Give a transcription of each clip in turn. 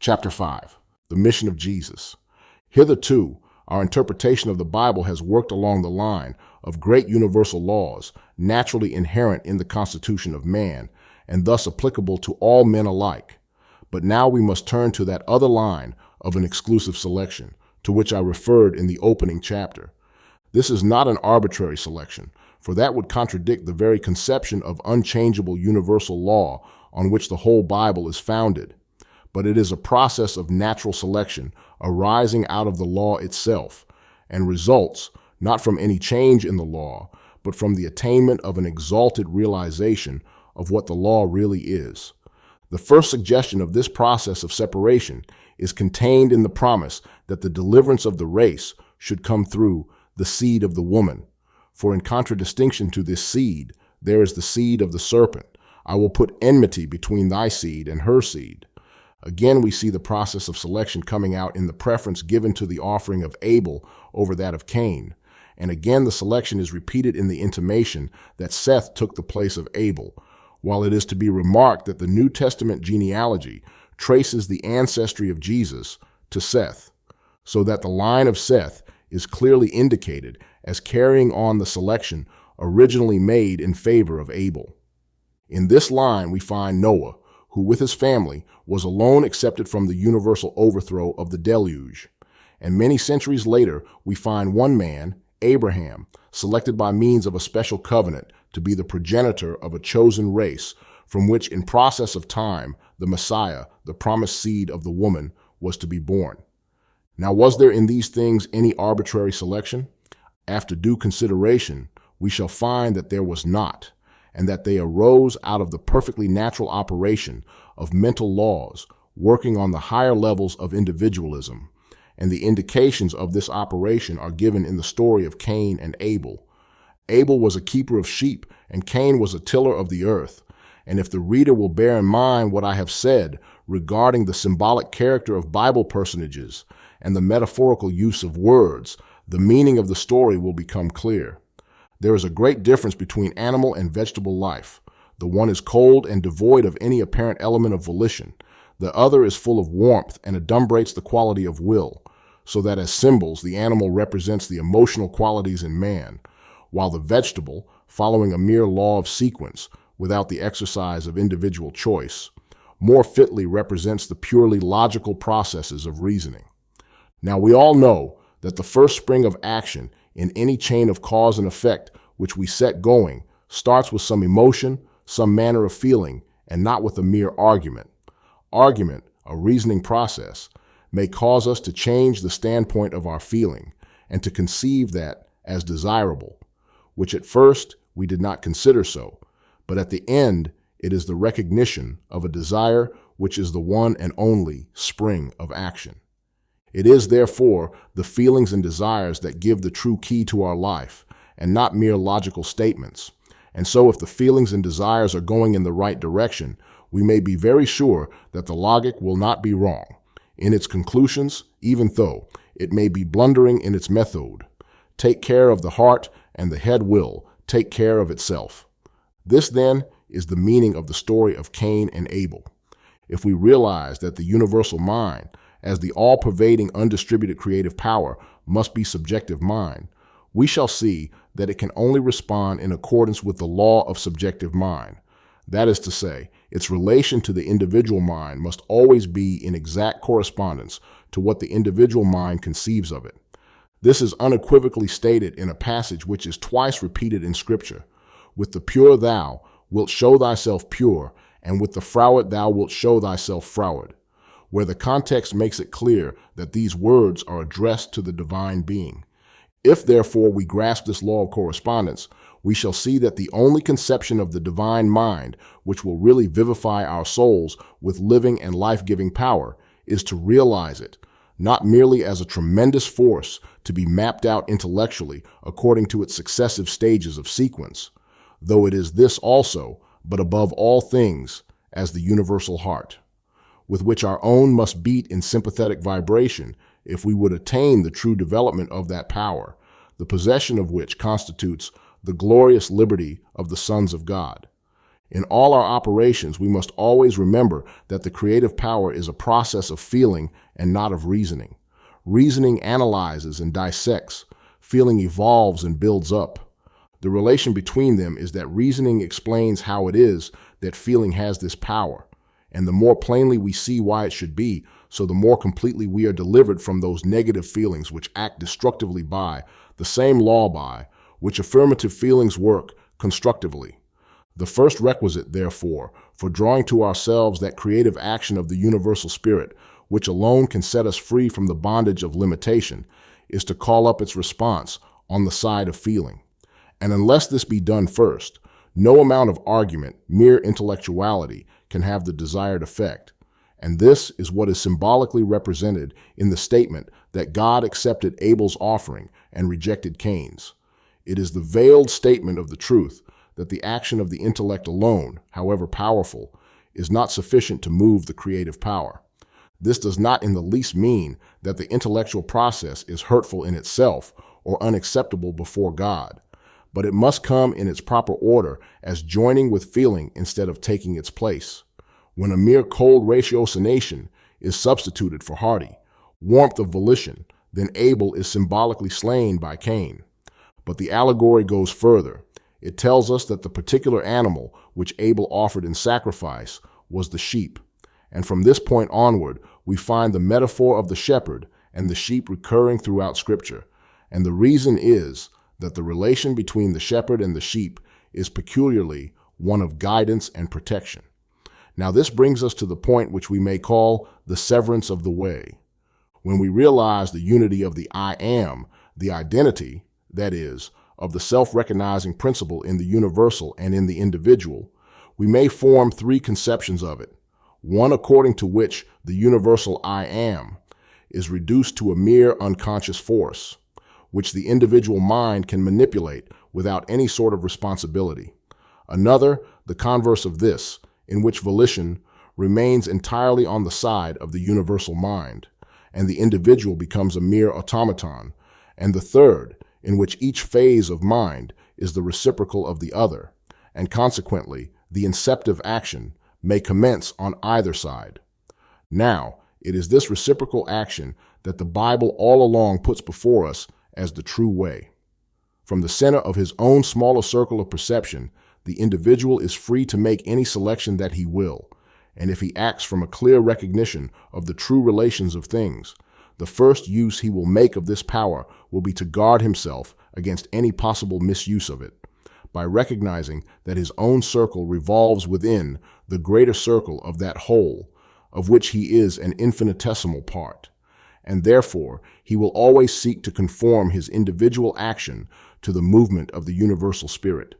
Chapter 5. The Mission of Jesus. Hitherto, our interpretation of the Bible has worked along the line of great universal laws naturally inherent in the constitution of man and thus applicable to all men alike. But now we must turn to that other line of an exclusive selection, to which I referred in the opening chapter. This is not an arbitrary selection, for that would contradict the very conception of unchangeable universal law on which the whole Bible is founded. But it is a process of natural selection arising out of the law itself, and results not from any change in the law, but from the attainment of an exalted realization of what the law really is. The first suggestion of this process of separation is contained in the promise that the deliverance of the race should come through the seed of the woman. For in contradistinction to this seed, there is the seed of the serpent. I will put enmity between thy seed and her seed. Again, we see the process of selection coming out in the preference given to the offering of Abel over that of Cain. And again, the selection is repeated in the intimation that Seth took the place of Abel, while it is to be remarked that the New Testament genealogy traces the ancestry of Jesus to Seth, so that the line of Seth is clearly indicated as carrying on the selection originally made in favor of Abel. In this line, we find Noah, who with his family was alone accepted from the universal overthrow of the deluge. And many centuries later, we find one man, Abraham, selected by means of a special covenant to be the progenitor of a chosen race from which in process of time, the Messiah, the promised seed of the woman, was to be born. Now, was there in these things any arbitrary selection? After due consideration, we shall find that there was not, and that they arose out of the perfectly natural operation of mental laws working on the higher levels of individualism, and the indications of this operation are given in the story of Cain and Abel. Abel was a keeper of sheep, and Cain was a tiller of the earth. And if the reader will bear in mind what I have said regarding the symbolic character of Bible personages and the metaphorical use of words, the meaning of the story will become clear. There is a great difference between animal and vegetable life. The one is cold and devoid of any apparent element of volition. The other is full of warmth and adumbrates the quality of will, so that as symbols, the animal represents the emotional qualities in man, while the vegetable, following a mere law of sequence, without the exercise of individual choice, more fitly represents the purely logical processes of reasoning. Now, we all know that the first spring of action in any chain of cause and effect which we set going starts with some emotion, some manner of feeling, and not with a mere argument. Argument, a reasoning process, may cause us to change the standpoint of our feeling and to conceive that as desirable, which at first we did not consider so, but at the end it is the recognition of a desire which is the one and only spring of action. It is, therefore, the feelings and desires that give the true key to our life, and not mere logical statements. And so if the feelings and desires are going in the right direction, we may be very sure that the logic will not be wrong in its conclusions, even though it may be blundering in its method. Take care of the heart, and the head will take care of itself. This, then, is the meaning of the story of Cain and Abel. If we realize that the universal mind, as the all-pervading, undistributed creative power, must be subjective mind, we shall see that it can only respond in accordance with the law of subjective mind. That is to say, its relation to the individual mind must always be in exact correspondence to what the individual mind conceives of it. This is unequivocally stated in a passage which is twice repeated in Scripture. With the pure thou wilt show thyself pure, and with the froward thou wilt show thyself froward, where the context makes it clear that these words are addressed to the divine being. If, therefore, we grasp this law of correspondence, we shall see that the only conception of the divine mind which will really vivify our souls with living and life-giving power is to realize it, not merely as a tremendous force to be mapped out intellectually according to its successive stages of sequence, though it is this also, but above all things, as the universal heart, with which our own must beat in sympathetic vibration if we would attain the true development of that power, the possession of which constitutes the glorious liberty of the sons of God. In all our operations, we must always remember that the creative power is a process of feeling and not of reasoning. Reasoning analyzes and dissects. Feeling evolves and builds up. The relation between them is that reasoning explains how it is that feeling has this power, and the more plainly we see why it should be, so the more completely we are delivered from those negative feelings which act destructively by the same law by which affirmative feelings work constructively. The first requisite, therefore, for drawing to ourselves that creative action of the universal spirit, which alone can set us free from the bondage of limitation, is to call up its response on the side of feeling. And unless this be done first, no amount of argument, mere intellectuality, can have the desired effect. And this is what is symbolically represented in the statement that God accepted Abel's offering and rejected Cain's. It is the veiled statement of the truth that the action of the intellect alone, however powerful, is not sufficient to move the creative power. This does not in the least mean that the intellectual process is hurtful in itself or unacceptable before God, but it must come in its proper order as joining with feeling instead of taking its place. When a mere cold ratiocination is substituted for hearty warmth of volition, then Abel is symbolically slain by Cain. But the allegory goes further. It tells us that the particular animal which Abel offered in sacrifice was the sheep. And from this point onward, we find the metaphor of the shepherd and the sheep recurring throughout Scripture. And the reason is that the relation between the shepherd and the sheep is peculiarly one of guidance and protection. Now this brings us to the point which we may call the severance of the way. When we realize the unity of the I am, the identity, that is, of the self-recognizing principle in the universal and in the individual, we may form three conceptions of it. One according to which the universal I am is reduced to a mere unconscious force, which the individual mind can manipulate without any sort of responsibility. Another, the converse of this, in which volition remains entirely on the side of the universal mind, and the individual becomes a mere automaton. And the third, in which each phase of mind is the reciprocal of the other, and consequently the inceptive action may commence on either side. Now, it is this reciprocal action that the Bible all along puts before us as the true way. From the center of his own smaller circle of perception, the individual is free to make any selection that he will, and if he acts from a clear recognition of the true relations of things, the first use he will make of this power will be to guard himself against any possible misuse of it, by recognizing that his own circle revolves within the greater circle of that whole, of which he is an infinitesimal part, and therefore he will always seek to conform his individual action to the movement of the universal spirit.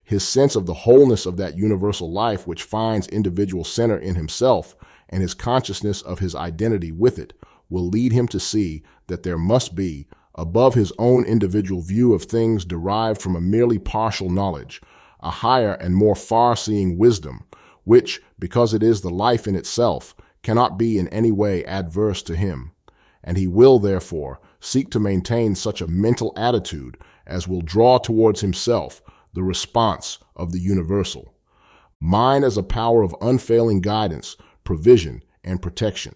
His sense of the wholeness of that universal life which finds individual center in himself and his consciousness of his identity with it will lead him to see that there must be, above his own individual view of things derived from a merely partial knowledge, a higher and more far-seeing wisdom, which, because it is the life in itself, cannot be in any way adverse to him. And he will, therefore, seek to maintain such a mental attitude as will draw towards himself the response of the universal. Mine as a power of unfailing guidance, provision, and protection.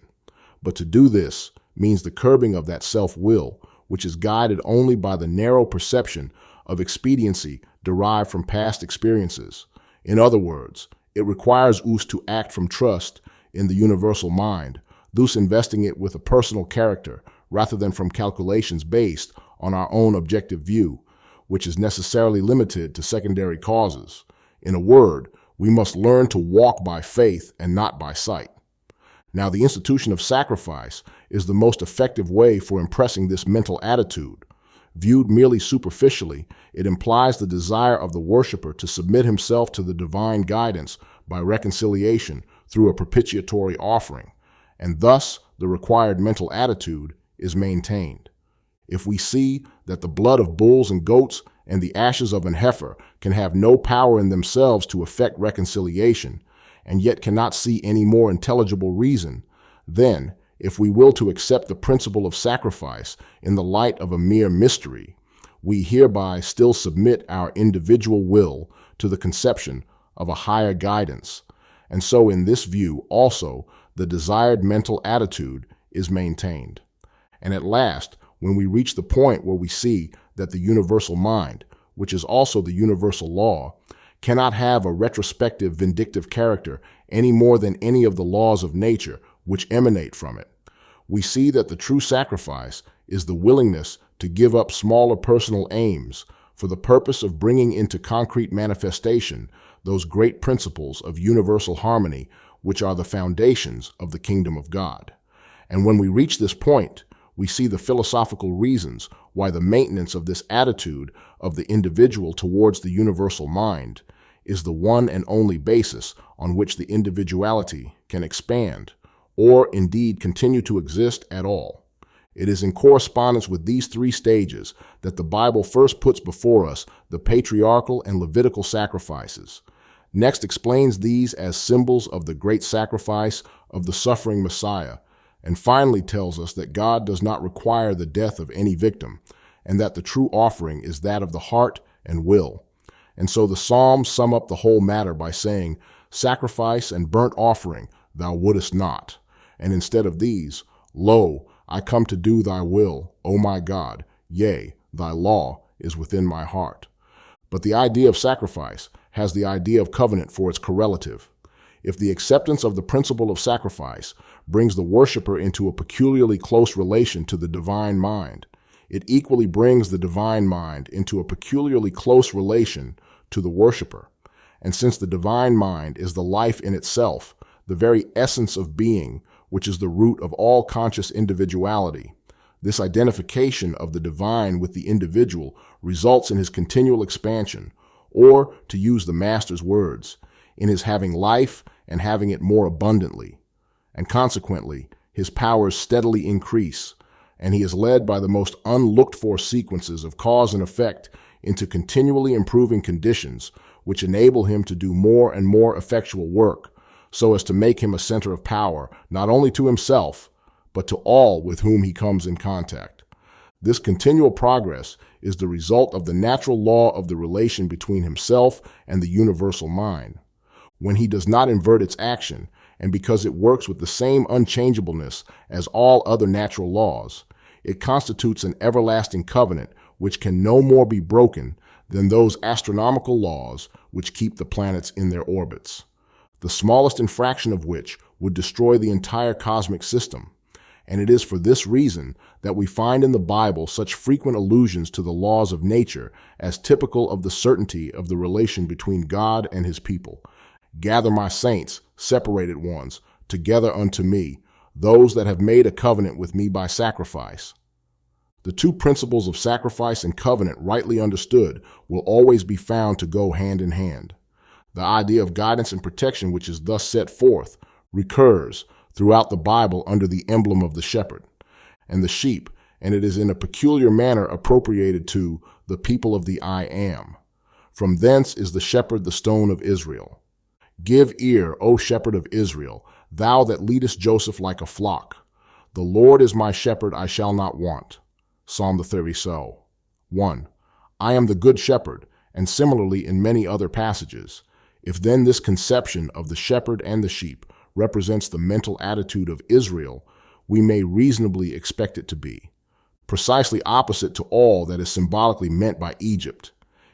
But to do this means the curbing of that self-will, which is guided only by the narrow perception of expediency derived from past experiences. In other words, it requires us to act from trust in the universal mind, thus investing it with a personal character rather than from calculations based on our own objective view, which is necessarily limited to secondary causes. In a word, we must learn to walk by faith and not by sight. Now, the institution of sacrifice is the most effective way for impressing this mental attitude. Viewed merely superficially, it implies the desire of the worshiper to submit himself to the divine guidance by reconciliation through a propitiatory offering, and thus the required mental attitude is maintained. If we see that the blood of bulls and goats and the ashes of an heifer can have no power in themselves to effect reconciliation, and yet cannot see any more intelligible reason, then, if we will to accept the principle of sacrifice in the light of a mere mystery, we hereby still submit our individual will to the conception of a higher guidance. And so in this view also, the desired mental attitude is maintained. And at last, when we reach the point where we see that the universal mind, which is also the universal law, cannot have a retrospective vindictive character any more than any of the laws of nature which emanate from it, we see that the true sacrifice is the willingness to give up smaller personal aims for the purpose of bringing into concrete manifestation those great principles of universal harmony which are the foundations of the kingdom of God. And when we reach this point, we see the philosophical reasons why the maintenance of this attitude of the individual towards the universal mind is the one and only basis on which the individuality can expand, or indeed continue to exist at all. It is in correspondence with these three stages that the Bible first puts before us the patriarchal and Levitical sacrifices, next explains these as symbols of the great sacrifice of the suffering Messiah, and finally tells us that God does not require the death of any victim, and that the true offering is that of the heart and will. And so the Psalms sum up the whole matter by saying, "Sacrifice and burnt offering thou wouldest not, and instead of these, lo, I come to do thy will, O my God, yea, thy law is within my heart." But the idea of sacrifice has the idea of covenant for its correlative. If the acceptance of the principle of sacrifice brings the worshiper into a peculiarly close relation to the divine mind, it equally brings the divine mind into a peculiarly close relation to the worshiper. And since the divine mind is the life in itself, the very essence of being, which is the root of all conscious individuality, this identification of the divine with the individual results in his continual expansion, or, to use the Master's words, in his having life and having it more abundantly. And consequently, his powers steadily increase, and he is led by the most unlooked-for sequences of cause and effect into continually improving conditions which enable him to do more and more effectual work, so as to make him a center of power, not only to himself, but to all with whom he comes in contact. This continual progress is the result of the natural law of the relation between himself and the universal mind. When he does not invert its action, and because it works with the same unchangeableness as all other natural laws, it constitutes an everlasting covenant which can no more be broken than those astronomical laws which keep the planets in their orbits, the smallest infraction of which would destroy the entire cosmic system. And it is for this reason that we find in the Bible such frequent allusions to the laws of nature as typical of the certainty of the relation between God and his people. "Gather my saints, separated ones, together unto me, those that have made a covenant with me by sacrifice." The two principles of sacrifice and covenant, rightly understood, will always be found to go hand in hand. The idea of guidance and protection which is thus set forth recurs throughout the Bible under the emblem of the shepherd and the sheep, and it is in a peculiar manner appropriated to the people of the I Am. From thence is the shepherd the stone of Israel. "Give ear, O shepherd of Israel, thou that leadest Joseph like a flock. The Lord is my shepherd, I shall not want." Psalm the 30. 1. I am the good shepherd, and similarly in many other passages. If then this conception of the shepherd and the sheep represents the mental attitude of Israel, we may reasonably expect it to be precisely opposite to all that is symbolically meant by Egypt.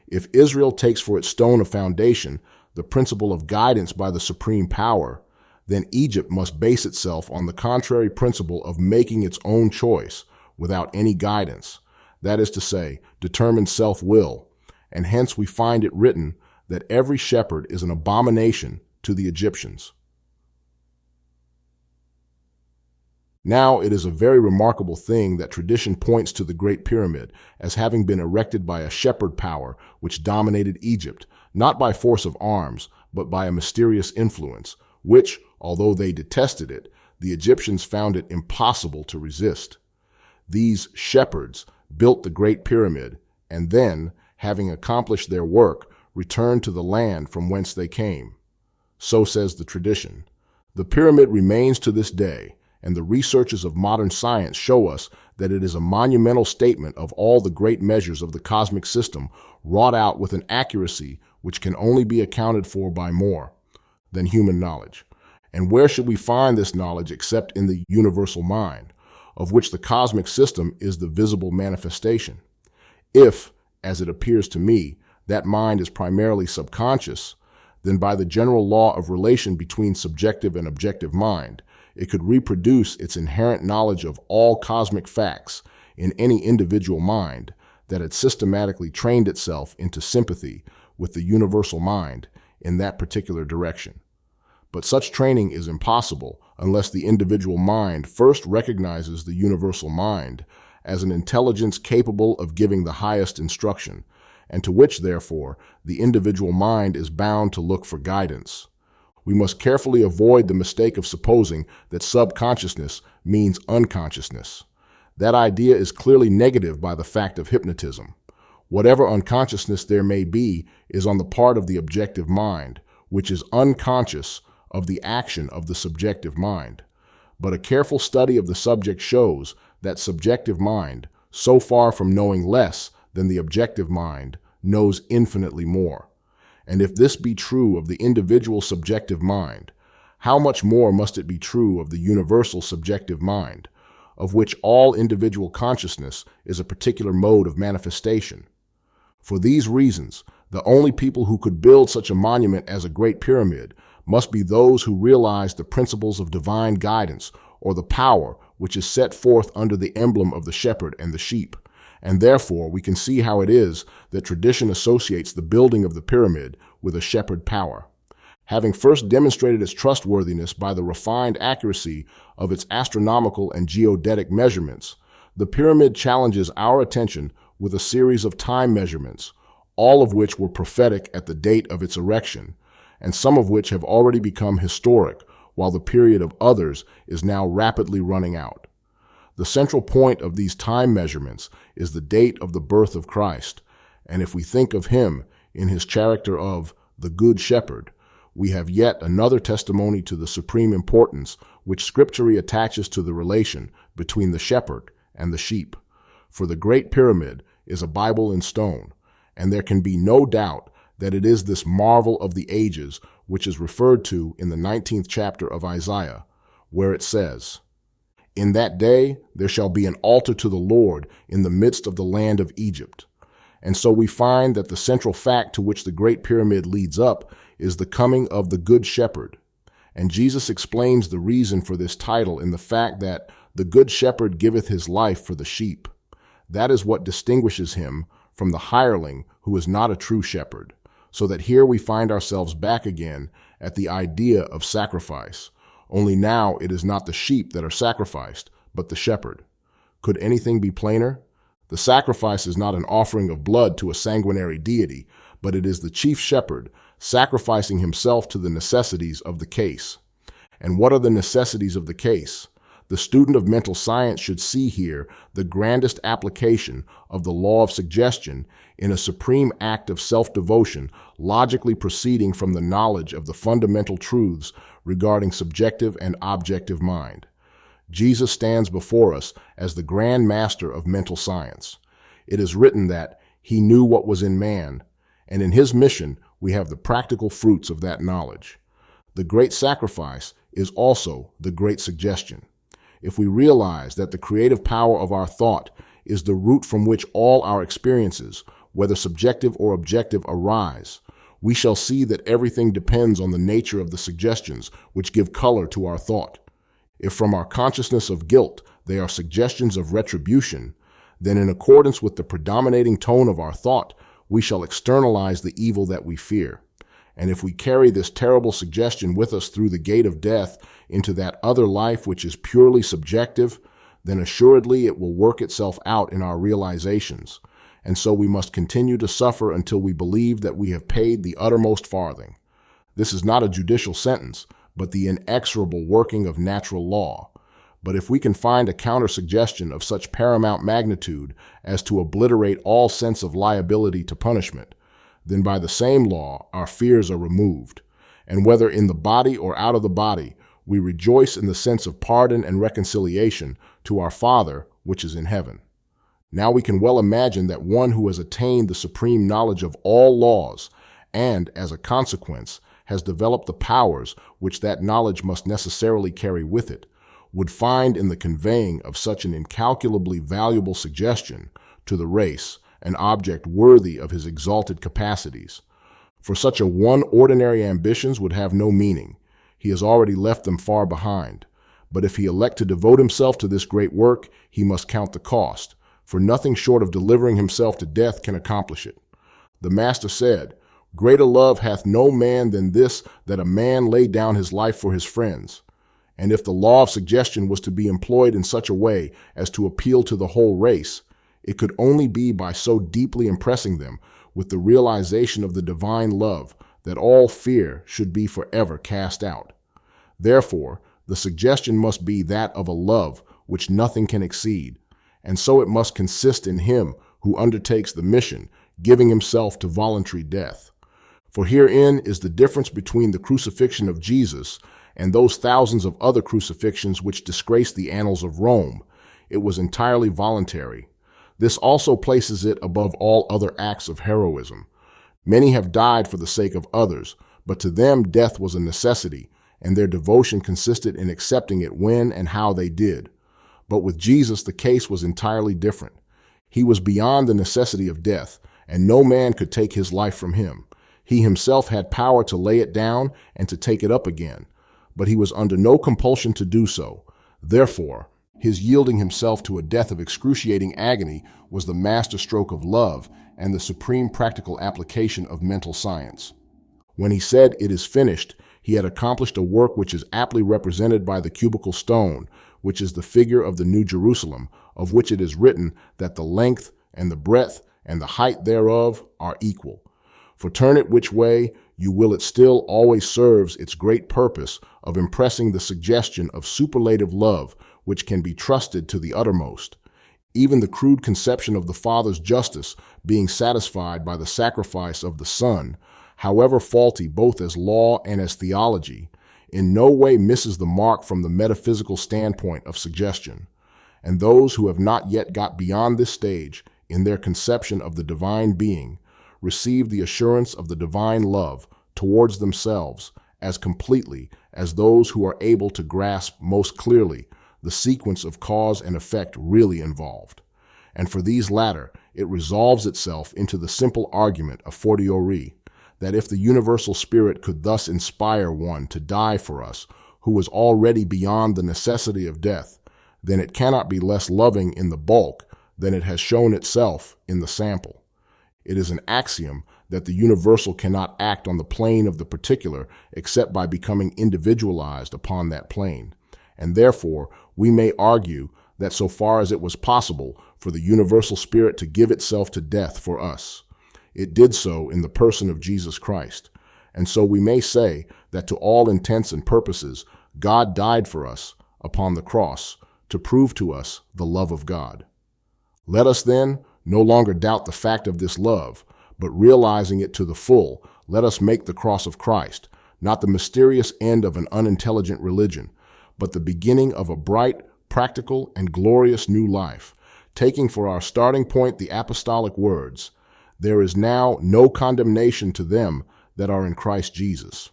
If Israel takes for its stone of foundation the principle of guidance by the supreme power, then Egypt must base itself on the contrary principle of making its own choice without any guidance, that is to say, determined self-will, and hence we find it written that every shepherd is an abomination to the Egyptians. Now it is a very remarkable thing that tradition points to the Great Pyramid as having been erected by a shepherd power which dominated Egypt, not by force of arms, but by a mysterious influence, which, although they detested it, the Egyptians found it impossible to resist. These shepherds built the Great Pyramid, and then, having accomplished their work, returned to the land from whence they came. So says the tradition. The pyramid remains to this day, and the researches of modern science show us that it is a monumental statement of all the great measures of the cosmic system wrought out with an accuracy which can only be accounted for by more than human knowledge. And where should we find this knowledge except in the universal mind, of which the cosmic system is the visible manifestation? If, as it appears to me, that mind is primarily subconscious, then by the general law of relation between subjective and objective mind, it could reproduce its inherent knowledge of all cosmic facts in any individual mind that had systematically trained itself into sympathy with the universal mind in that particular direction. But such training is impossible unless the individual mind first recognizes the universal mind as an intelligence capable of giving the highest instruction, and to which, therefore, the individual mind is bound to look for guidance. We must carefully avoid the mistake of supposing that subconsciousness means unconsciousness. That idea is clearly negative by the fact of hypnotism. Whatever unconsciousness there may be is on the part of the objective mind, which is unconscious of the action of the subjective mind. But a careful study of the subject shows that subjective mind, so far from knowing less than the objective mind, knows infinitely more. And if this be true of the individual subjective mind, how much more must it be true of the universal subjective mind, of which all individual consciousness is a particular mode of manifestation? For these reasons, the only people who could build such a monument as a Great Pyramid must be those who realize the principles of divine guidance, or the power which is set forth under the emblem of the shepherd and the sheep. And therefore we can see how it is that tradition associates the building of the pyramid with a shepherd power. Having first demonstrated its trustworthiness by the refined accuracy of its astronomical and geodetic measurements, the pyramid challenges our attention with a series of time measurements, all of which were prophetic at the date of its erection, and some of which have already become historic, while the period of others is now rapidly running out. The central point of these time measurements is the date of the birth of Christ, and if we think of him in his character of the Good Shepherd, we have yet another testimony to the supreme importance which Scripture attaches to the relation between the shepherd and the sheep. For the Great Pyramid is a Bible in stone, and there can be no doubt that it is this marvel of the ages which is referred to in the 19th chapter of Isaiah, where it says, "In that day there shall be an altar to the Lord in the midst of the land of Egypt." And so we find that the central fact to which the Great Pyramid leads up is the coming of the Good Shepherd. And Jesus explains the reason for this title in the fact that the Good Shepherd giveth his life for the sheep. That is what distinguishes him from the hireling who is not a true shepherd. So that here we find ourselves back again at the idea of sacrifice, only now it is not the sheep that are sacrificed, but the shepherd. Could anything be plainer? The sacrifice is not an offering of blood to a sanguinary deity, but it is the chief shepherd sacrificing himself to the necessities of the case. And what are the necessities of the case? The student of mental science should see here the grandest application of the law of suggestion in a supreme act of self-devotion, logically proceeding from the knowledge of the fundamental truths regarding subjective and objective mind. Jesus stands before us as the grand master of mental science. It is written that he knew what was in man, and in his mission we have the practical fruits of that knowledge. The great sacrifice is also the great suggestion. If we realize that the creative power of our thought is the root from which all our experiences, whether subjective or objective, arise, we shall see that everything depends on the nature of the suggestions which give color to our thought. If from our consciousness of guilt they are suggestions of retribution, then in accordance with the predominating tone of our thought, we shall externalize the evil that we fear. And if we carry this terrible suggestion with us through the gate of death into that other life which is purely subjective, then assuredly it will work itself out in our realizations. And so we must continue to suffer until we believe that we have paid the uttermost farthing. This is not a judicial sentence, but the inexorable working of natural law. But if we can find a counter-suggestion of such paramount magnitude as to obliterate all sense of liability to punishment, then by the same law our fears are removed, and whether in the body or out of the body, we rejoice in the sense of pardon and reconciliation to our Father which is in heaven. Now we can well imagine that one who has attained the supreme knowledge of all laws, and, as a consequence, has developed the powers which that knowledge must necessarily carry with it, would find in the conveying of such an incalculably valuable suggestion to the race an object worthy of his exalted capacities. For such a one ordinary ambitions would have no meaning. He has already left them far behind. But if he elect to devote himself to this great work, he must count the cost, for nothing short of delivering himself to death can accomplish it. The Master said, "Greater love hath no man than this, that a man lay down his life for his friends." And if the law of suggestion was to be employed in such a way as to appeal to the whole race, it could only be by so deeply impressing them with the realization of the divine love that all fear should be forever cast out. Therefore, the suggestion must be that of a love which nothing can exceed, and so it must consist in him who undertakes the mission, giving himself to voluntary death. For herein is the difference between the crucifixion of Jesus and those thousands of other crucifixions which disgrace the annals of Rome. It was entirely voluntary. This also places it above all other acts of heroism. Many have died for the sake of others, but to them death was a necessity, and their devotion consisted in accepting it when and how they did. But with Jesus, the case was entirely different. He was beyond the necessity of death, and no man could take his life from him. He himself had power to lay it down and to take it up again, but he was under no compulsion to do so. Therefore, his yielding himself to a death of excruciating agony was the master stroke of love and the supreme practical application of mental science. When he said, "It is finished," he had accomplished a work which is aptly represented by the cubical stone, which is the figure of the New Jerusalem, of which it is written that the length and the breadth and the height thereof are equal. For turn it which way you will, it still always serves its great purpose of impressing the suggestion of superlative love which can be trusted to the uttermost. Even the crude conception of the Father's justice being satisfied by the sacrifice of the Son, however faulty both as law and as theology, in no way misses the mark from the metaphysical standpoint of suggestion. And those who have not yet got beyond this stage in their conception of the divine being receive the assurance of the divine love towards themselves as completely as those who are able to grasp most clearly the sequence of cause and effect really involved. And for these latter, it resolves itself into the simple argument a fortiori that if the universal spirit could thus inspire one to die for us who was already beyond the necessity of death, then it cannot be less loving in the bulk than it has shown itself in the sample. It is an axiom that the universal cannot act on the plane of the particular except by becoming individualized upon that plane. And therefore, we may argue that so far as it was possible for the universal spirit to give itself to death for us, it did so in the person of Jesus Christ. And so we may say that to all intents and purposes, God died for us upon the cross to prove to us the love of God. Let us then no longer doubt the fact of this love, but realizing it to the full, let us make the cross of Christ, not the mysterious end of an unintelligent religion, but the beginning of a bright, practical, and glorious new life, taking for our starting point the apostolic words, "There is now no condemnation to them that are in Christ Jesus."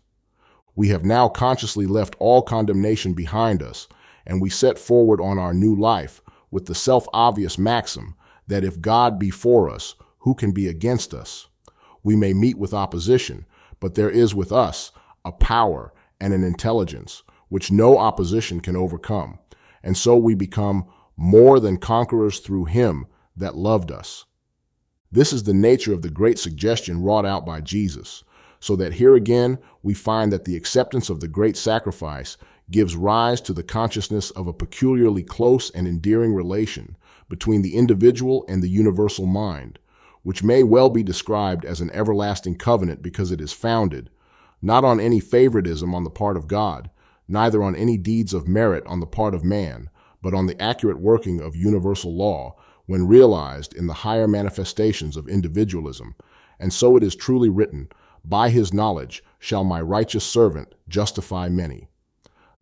We have now consciously left all condemnation behind us, and we set forward on our new life with the self-obvious maxim that if God be for us, who can be against us? We may meet with opposition, but there is with us a power and an intelligence which no opposition can overcome, and so we become more than conquerors through him that loved us. This is the nature of the great suggestion wrought out by Jesus, so that here again we find that the acceptance of the great sacrifice gives rise to the consciousness of a peculiarly close and endearing relation between the individual and the universal mind, which may well be described as an everlasting covenant because it is founded, not on any favoritism on the part of God, neither on any deeds of merit on the part of man, but on the accurate working of universal law when realized in the higher manifestations of individualism. And so it is truly written, "By his knowledge shall my righteous servant justify many."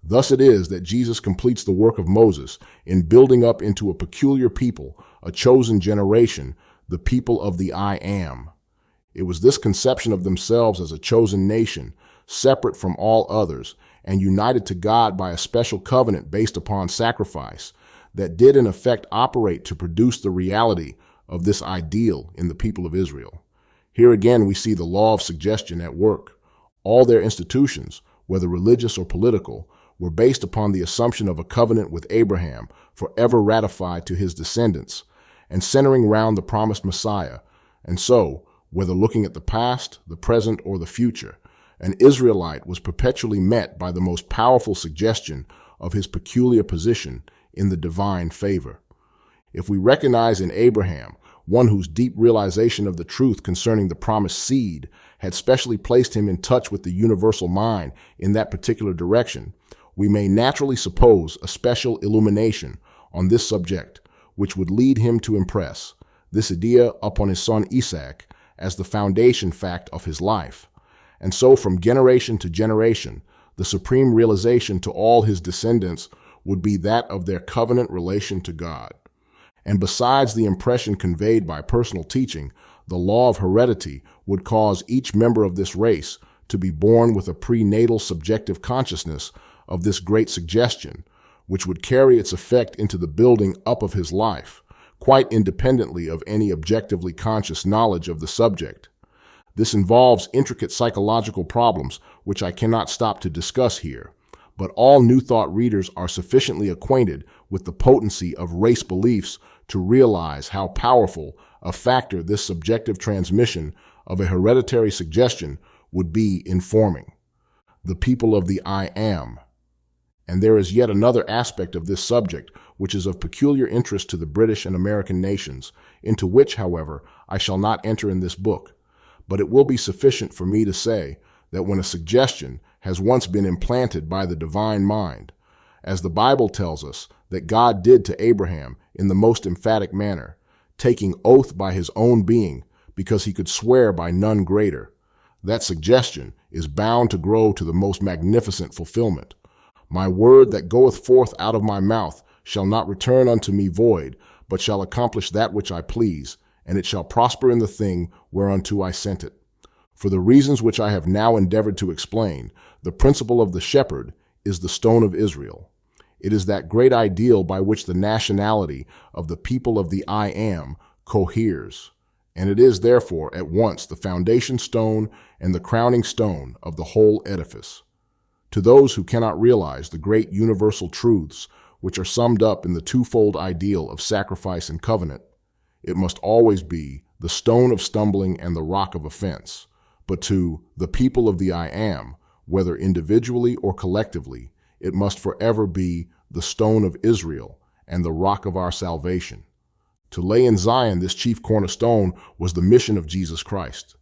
Thus it is that Jesus completes the work of Moses in building up into a peculiar people, a chosen generation, the people of the I Am. It was this conception of themselves as a chosen nation, separate from all others, and united to God by a special covenant based upon sacrifice, that did in effect operate to produce the reality of this ideal in the people of Israel. Here again we see the law of suggestion at work. All their institutions, whether religious or political, were based upon the assumption of a covenant with Abraham, forever ratified to his descendants, and centering round the promised Messiah. And so, whether looking at the past, the present, or the future, an Israelite was perpetually met by the most powerful suggestion of his peculiar position in the divine favor. If we recognize in Abraham one whose deep realization of the truth concerning the promised seed had specially placed him in touch with the universal mind in that particular direction, we may naturally suppose a special illumination on this subject, which would lead him to impress this idea upon his son Isaac as the foundation fact of his life. And so from generation to generation, the supreme realization to all his descendants would be that of their covenant relation to God. And besides the impression conveyed by personal teaching, the law of heredity would cause each member of this race to be born with a prenatal subjective consciousness of this great suggestion, which would carry its effect into the building up of his life, quite independently of any objectively conscious knowledge of the subject. This involves intricate psychological problems, which I cannot stop to discuss here, but all New Thought readers are sufficiently acquainted with the potency of race beliefs to realize how powerful a factor this subjective transmission of a hereditary suggestion would be in forming the people of the I Am. And there is yet another aspect of this subject which is of peculiar interest to the British and American nations, into which, however, I shall not enter in this book. But it will be sufficient for me to say that when a suggestion has once been implanted by the divine mind, as the Bible tells us that God did to Abraham in the most emphatic manner, taking oath by his own being because he could swear by none greater, that suggestion is bound to grow to the most magnificent fulfillment. My word that goeth forth out of my mouth shall not return unto me void, but shall accomplish that which I please, and it shall prosper in the thing whereunto I sent it. For the reasons which I have now endeavored to explain, the principle of the shepherd is the stone of Israel. It is that great ideal by which the nationality of the people of the I Am coheres, and it is therefore at once the foundation stone and the crowning stone of the whole edifice. To those who cannot realize the great universal truths which are summed up in the twofold ideal of sacrifice and covenant, it must always be the stone of stumbling and the rock of offense. But to the people of the I Am, whether individually or collectively, it must forever be the stone of Israel and the rock of our salvation. To lay in Zion this chief cornerstone was the mission of Jesus Christ.